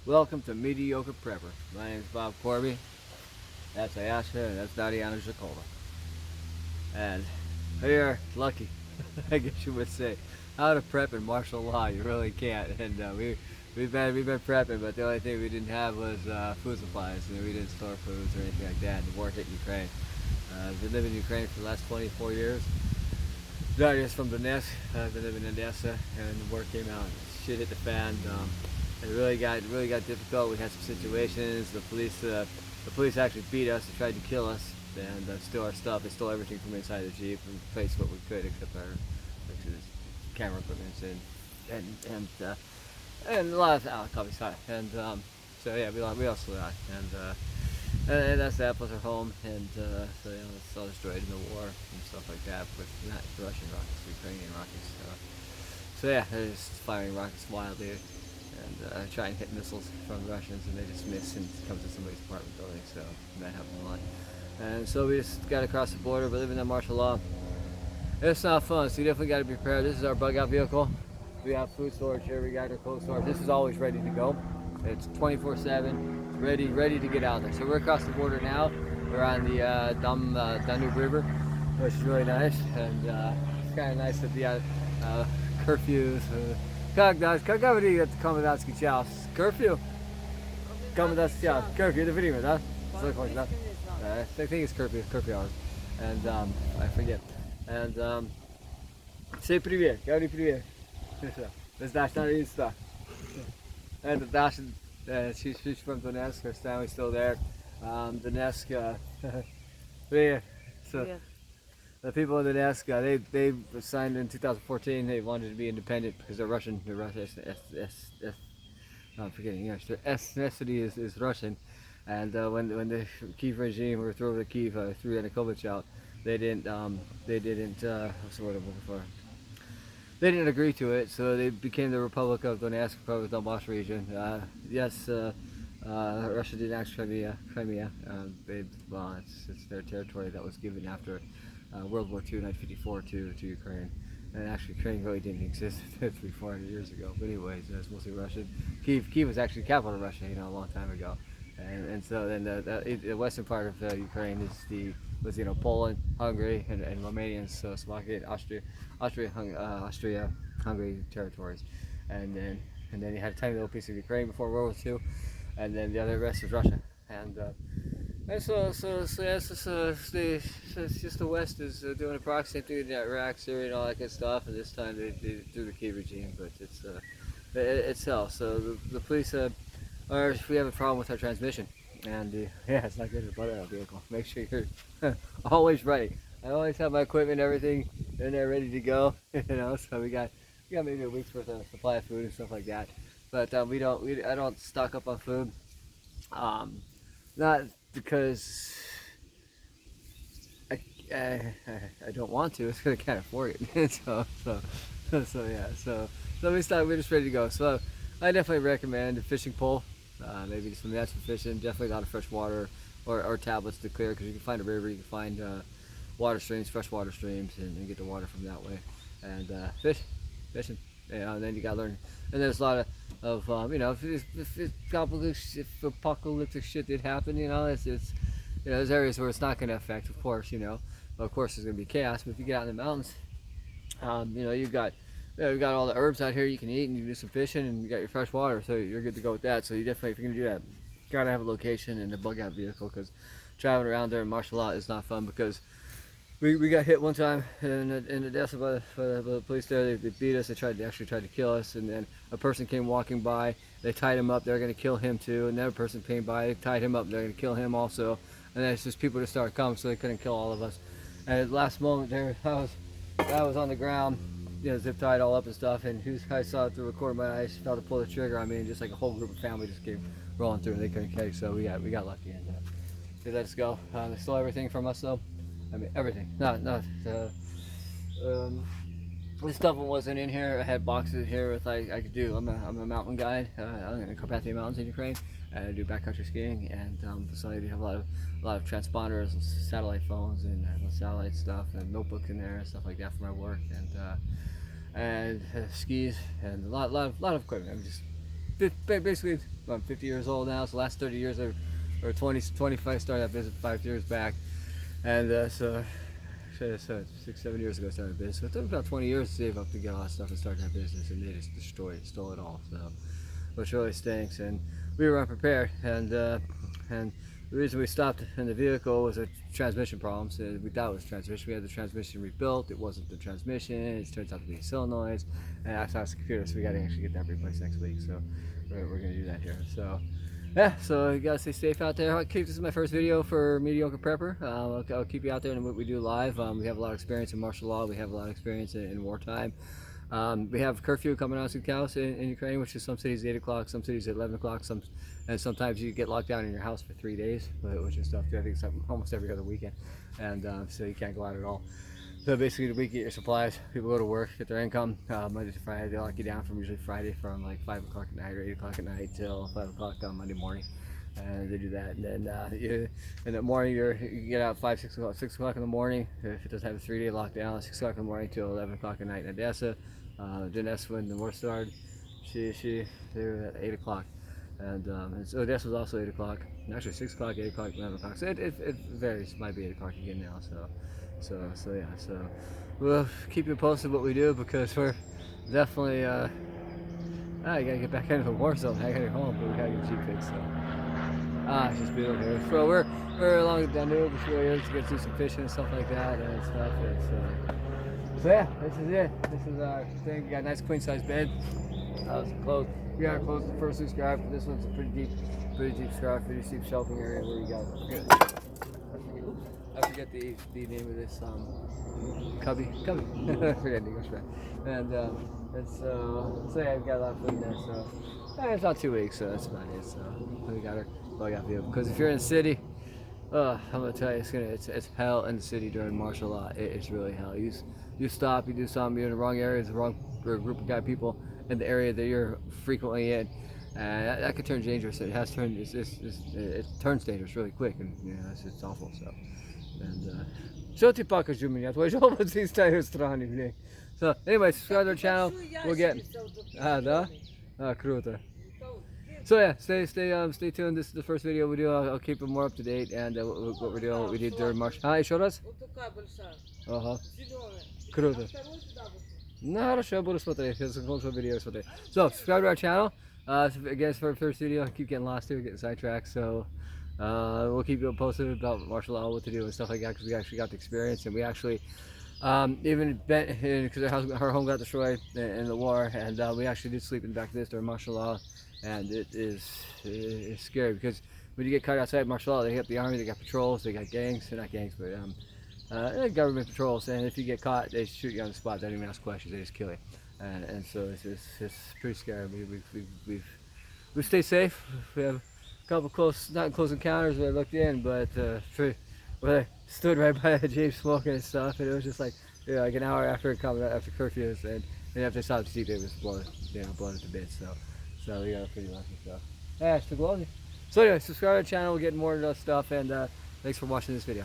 Welcome to Mediocre Prepper. My name is Bob Corby. That's Ayasha, and that's Dadiana Jacola. And we are lucky, I guess you would say. How to prep in martial law, you really can't. And we've been prepping, but the only thing we didn't have was food supplies. We didn't store foods or anything like that. The war hit Ukraine. I've been living in Ukraine for the last 24 years. Darius from Donetsk. I've been living in Odessa, and the war came out. Shit hit the fan. It really got difficult. We had some situations. The police actually beat us. They tried to kill us and steal our stuff. They stole everything from inside the Jeep and replaced what we could, except our camera equipment and a lot of coffee side. And so yeah, we lost a lot. And that's that. Plus our home, and so it's all destroyed in the war and stuff like that. With not Russian rockets, Ukrainian rockets. So yeah, they're just firing rockets wildly and try and hit missiles from the Russians, and they just miss and it comes to somebody's apartment building. So that happens a lot. And so we just got across the border. We're living in martial law. It's not fun, so you definitely got to be prepared. This is our bug out vehicle. We have food storage here. We got our cold storage. This is always ready to go. It's 24/7, ready to get out there. So we're across the border now. We're on the Danube River, which is really nice, and it's kind of nice to be out curfews. Как говорит комендантский час? Curfew? Комендантский час. Curfew, это время, да? I think it's curfew hours. And I forget. And say привет, говори привет. That's Dasha Insta. And Dasha, she's from Donetsk. Her family's still there. Donetsk, yeah. So Yeah. the people in Donetsk, they signed in 2014. They wanted to be independent because they're Russian. They're Russian. I'm forgetting English. Their ethnicity is Russian. And when the Kiev regime overthrew the Kiev, threw Yanukovych out, they didn't what's the word I'm looking for? They didn't agree to it, so they became the Republic of Donetsk, Republic of Donbass region. Yes, Russia did annex Crimea. It's their territory that was given after World War II, 1954, to Ukraine. And actually, Ukraine really didn't exist 300-400 years ago. But anyways, it's mostly Russian. Kiev was actually the capital of Russia, a long time ago. And so then the western part of Ukraine was Poland, Hungary, and Romania, and so Slovakia, Austria, Hungary territories, and then you had a tiny little piece of Ukraine before World War II, and then the other rest was Russia. And so it's just the West is doing a proxy thing in Iraq, Syria, and all that good stuff, and this time they through the Kiev regime, but it's hell. So the police or if we have a problem with our transmission, and yeah, it's not good to butt out a vehicle. Make sure you're always ready. I always have my equipment, everything in there ready to go. So we got maybe a week's worth of supply of food and stuff like that. But I don't stock up on food. Not because I don't want to. It's because I can't afford it. so yeah. So we're just ready to go. So I definitely recommend a fishing pole. Maybe some nets for fishing. Definitely a lot of fresh water or tablets to clear, because you can find a river, you can find water streams, fresh water streams, and get the water from that way. And fishing. And then you gotta learn. And there's a lot of if apocalyptic shit did happen, it's there's areas where it's not going to affect, of course, Of course, there's going to be chaos, but if you get out in the mountains, you've got all the herbs out here you can eat, and you can do some fishing, and you got your fresh water, so you're good to go with that. So you definitely, if you're going to do that, you gotta have a location and a bug out vehicle, because traveling around there in martial law is not fun. Because we got hit one time in Odessa by the police there. They beat us. They actually tried to kill us, and then a person came walking by. They tied him up. They were going to kill him too. Another person came by. They tied him up. They're going to kill him also. And then it's just people just started coming, so they couldn't kill all of us. And at the last moment there, I was on the ground, zip tied all up and stuff. And I saw it through the corner of my eyes. Felt to pull the trigger. I mean, just like a whole group of family just came rolling through, and they couldn't catch. So we got lucky, and they let us go. They stole everything from us though. I mean, everything. The stuff that wasn't in here. I had boxes here with I could do. I'm a mountain guide. I'm in the Carpathian Mountains in Ukraine, and I do backcountry skiing. And so I have a lot of transponders, and satellite phones, and satellite stuff, and notebooks in there, and stuff like that for my work, and skis, and a lot of equipment. I'm just basically I'm 50 years old now. So the last 30 years or 25 started that business 5 years back, and so 6, 7 years ago I started a business. So it took about 20 years to save up to get all that stuff and start that business, and they just destroyed it, stole it all. So, which really stinks. And we were unprepared, and the reason we stopped in the vehicle was a transmission problem. So we thought it was transmission. We had the transmission rebuilt. It wasn't the transmission. It turns out to be a solenoid, and I thought it was the computer. So we got to actually get that replaced next week. So we're going to do that here. So yeah, so you gotta stay safe out there. This is my first video for Mediocre Prepper. I'll keep you out there in what we do live. We have a lot of experience in martial law. We have a lot of experience in wartime. We have curfew coming out in Ukraine, which is some cities 8 o'clock, some cities at 11 o'clock, and sometimes you get locked down in your house for 3 days, which is tough. I think it's almost every other weekend, and so you can't go out at all. So basically, the week you get your supplies, people go to work, get their income. Monday to Friday, they lock you down from usually Friday from like 5 o'clock at night or 8 o'clock at night till 5 o'clock on Monday morning. And they do that, and then in the morning you get out 5, 6 o'clock, 6 o'clock in the morning. If it doesn't have a 3-day lockdown, 6 o'clock in the morning till 11 o'clock at night in Odessa. Odessa, when the war started, they were at 8 o'clock, and so Odessa was also 8 o'clock. Actually 6 o'clock, 8 o'clock, 11 o'clock. So it varies. Might be 8 o'clock again now. So yeah. So we'll keep you posted what we do, because we're definitely I gotta get back into the war zone. I gotta get home, but we gotta get cheap fixed. So it's just beautiful here. So we're along the Danube, which really is to get through some fishing and stuff like that and stuff. So yeah, this is it. This is our thing. We got a nice queen size bed. Closed. We got closed the first loose scarf. This one's a pretty deep scarf, pretty deep shelving area where you got. I forget the name of this cubby. I forget the English, and so yeah, we've got a lot of food in there. So it's not 2 weeks, so that's about it. So we got our bug out view. Because if you're in the city, I'm gonna tell you, it's hell in the city during martial law. It's really hell. You stop, you do something, you're in the wrong area, the wrong group of people in the area that you're frequently in, and that could turn dangerous. It has turned. It turns dangerous really quick, and it's awful. So, and что ты покажешь у меня? Твой жопа с той стороны, блин. So anyway, subscribe to our channel. We'll get. Да? Круто. So yeah, stay tuned. This is the first video we do. I'll keep it more up to date, and what we're doing, what we did during March. Еще раз? Ага. Круто. Ну хорошо, я буду смотреть. Я закончил видео смотреть. So subscribe to our channel. Again, it's for the first video. I keep getting lost here, getting sidetracked. So we'll keep you posted about martial law, what to do and stuff like that, because we actually got the experience, and we actually even because her home got destroyed in the war, and we actually did sleep in the back of this during martial law, and it's scary, because when you get caught outside martial law, they got the army, they got patrols, they got gangs, they're not gangs, but government patrols, and if you get caught, they shoot you on the spot. They don't even ask questions; they just kill you. And so it's pretty scary. We stay safe. We have a couple not close encounters where I looked in, but where I stood right by the Jeep smoking and stuff, and it was just like like an hour after curfews, and after I stopped to see, it was blown to bits. So we got pretty lucky. So yeah, it's the glory. So anyway, subscribe to the channel. We're getting more into stuff, and thanks for watching this video.